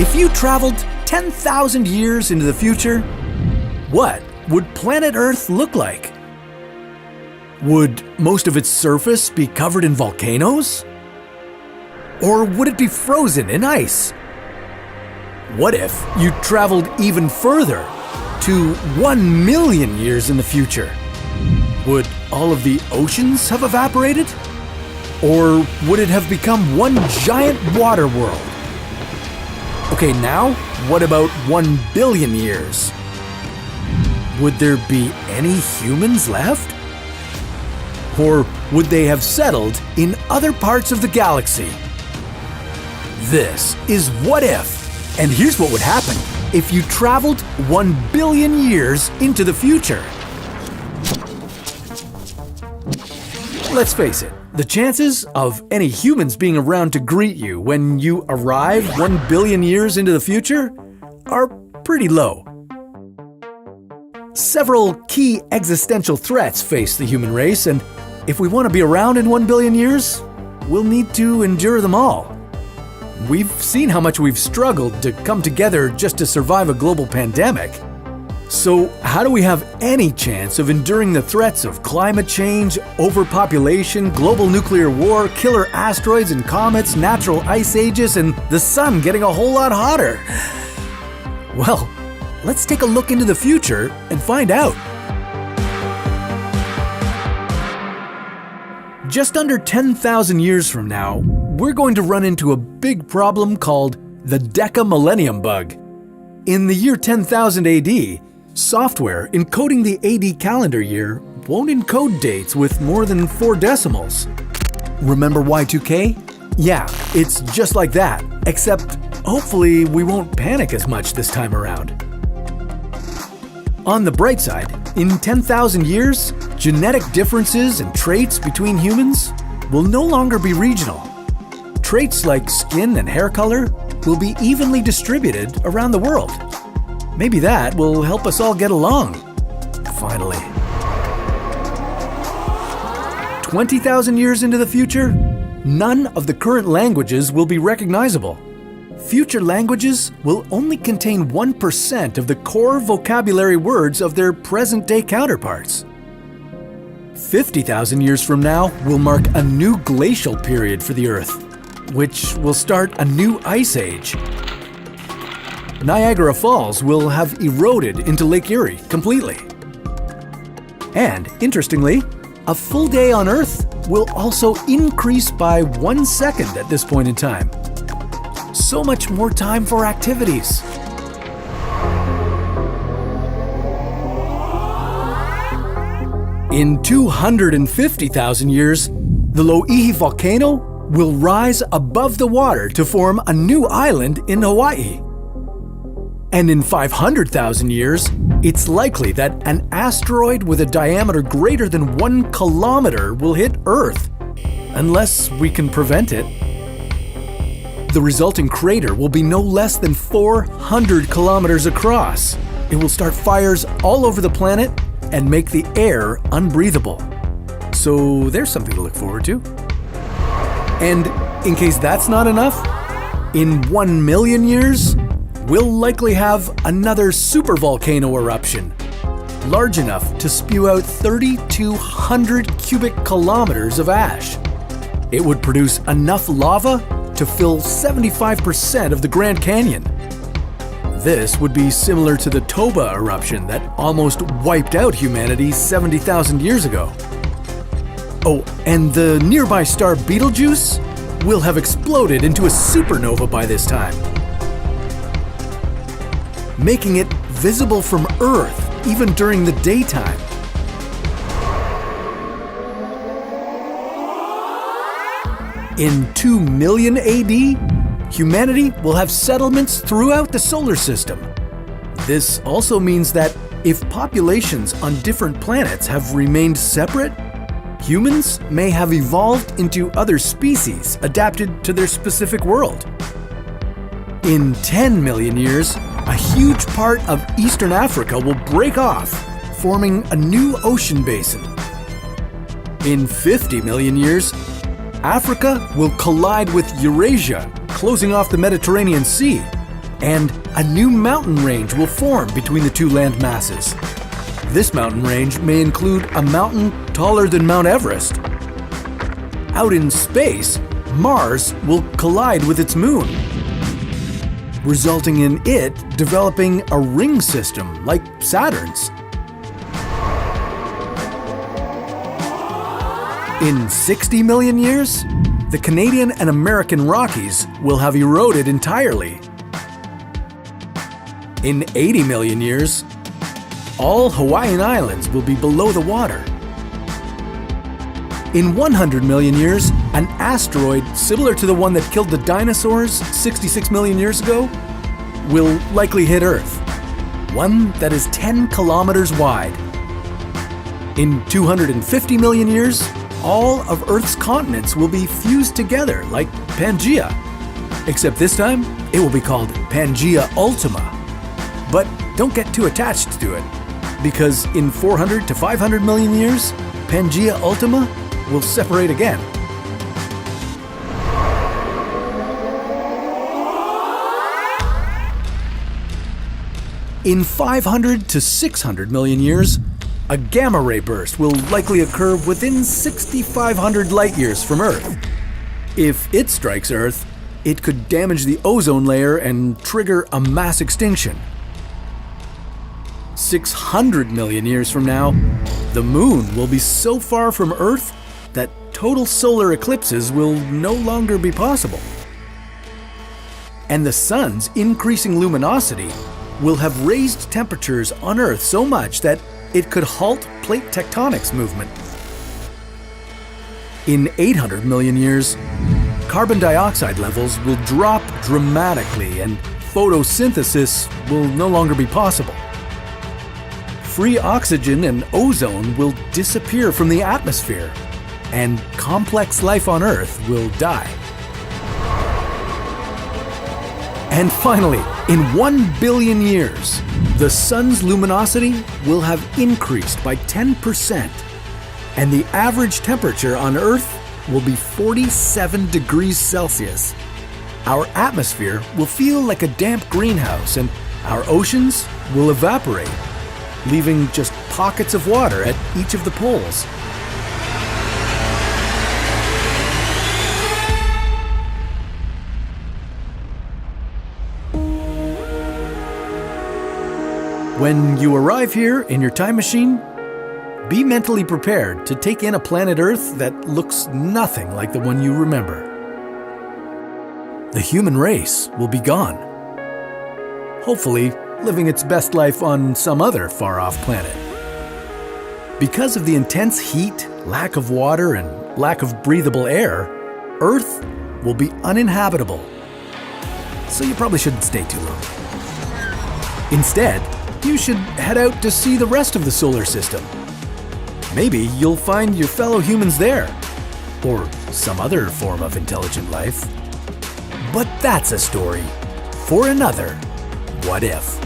If you traveled 10,000 years into the future, what would planet Earth look like? Would most of its surface be covered in volcanoes? Or would it be frozen in ice? What if you traveled even further, to 1 million years in the future? Would all of the oceans have evaporated? Or would it have become one giant water world? Okay, now what about 1 billion years? Would there be any humans left? Or would they have settled in other parts of the galaxy? This is What If, and here's what would happen if you traveled 1 billion years into the future. Let's face it, the chances of any humans being around to greet you when you arrive 1 billion years into the future are pretty low. Several key existential threats face the human race, and if we want to be around in 1 billion years, we'll need to endure them all. We've seen how much we've struggled to come together just to survive a global pandemic. So how do we have any chance of enduring the threats of climate change, overpopulation, global nuclear war, killer asteroids and comets, natural ice ages, and the sun getting a whole lot hotter? Well, let's take a look into the future and find out. Just under 10,000 years from now, we're going to run into a big problem called the Deca-millennium bug. In the year 10,000 AD, software encoding the AD calendar year won't encode dates with more than 4 decimals. Remember Y2K? Yeah, it's just like that, except hopefully we won't panic as much this time around. On the bright side, in 10,000 years, genetic differences and traits between humans will no longer be regional. Traits like skin and hair color will be evenly distributed around the world. Maybe that will help us all get along. Finally. 20,000 years into the future, none of the current languages will be recognizable. Future languages will only contain 1% of the core vocabulary words of their present-day counterparts. 50,000 years from now will mark a new glacial period for the Earth, which will start a new ice age. Niagara Falls will have eroded into Lake Erie completely. And, interestingly, a full day on Earth will also increase by 1 second at this point in time. So much more time for activities. In 250,000 years, the Loihi volcano will rise above the water to form a new island in Hawaii. And in 500,000 years, it's likely that an asteroid with a diameter greater than 1 kilometer will hit Earth, unless we can prevent it. The resulting crater will be no less than 400 kilometers across. It will start fires all over the planet and make the air unbreathable. So there's something to look forward to. And in case that's not enough, in 1 million years, we'll likely have another supervolcano eruption, large enough to spew out 3,200 cubic kilometers of ash. It would produce enough lava to fill 75% of the Grand Canyon. This would be similar to the Toba eruption that almost wiped out humanity 70,000 years ago. Oh, and the nearby star Betelgeuse will have exploded into a supernova by this time, making it visible from Earth even during the daytime. In 2 million AD, humanity will have settlements throughout the solar system. This also means that if populations on different planets have remained separate, humans may have evolved into other species adapted to their specific world. In 10 million years, a huge part of Eastern Africa will break off, forming a new ocean basin. In 50 million years, Africa will collide with Eurasia, closing off the Mediterranean Sea, and a new mountain range will form between the two land masses. This mountain range may include a mountain taller than Mount Everest. Out in space, Mars will collide with its moon, resulting in it developing a ring system like Saturn's. In 60 million years, the Canadian and American Rockies will have eroded entirely. In 80 million years, all Hawaiian Islands will be below the water. In 100 million years, an asteroid similar to the one that killed the dinosaurs 66 million years ago will likely hit Earth, one that is 10 kilometers wide. In 250 million years, all of Earth's continents will be fused together like Pangea, except this time it will be called Pangea Ultima. But don't get too attached to it, because in 400 to 500 million years, Pangea Ultima will separate again. In 500 to 600 million years, a gamma ray burst will likely occur within 6,500 light years from Earth. If it strikes Earth, it could damage the ozone layer and trigger a mass extinction. 600 million years from now, the Moon will be so far from Earth that total solar eclipses will no longer be possible. And the Sun's increasing luminosity will have raised temperatures on Earth so much that it could halt plate tectonics movement. In 800 million years, carbon dioxide levels will drop dramatically and photosynthesis will no longer be possible. Free oxygen and ozone will disappear from the atmosphere, and complex life on Earth will die. And finally, in 1 billion years, the Sun's luminosity will have increased by 10%, and the average temperature on Earth will be 47 degrees Celsius. Our atmosphere will feel like a damp greenhouse, and our oceans will evaporate, leaving just pockets of water at each of the poles. When you arrive here in your time machine, be mentally prepared to take in a planet Earth that looks nothing like the one you remember. The human race will be gone, hopefully living its best life on some other far-off planet. Because of the intense heat, lack of water, and lack of breathable air, Earth will be uninhabitable. So you probably shouldn't stay too long. Instead, you should head out to see the rest of the solar system. Maybe you'll find your fellow humans there, or some other form of intelligent life. But that's a story for another What If.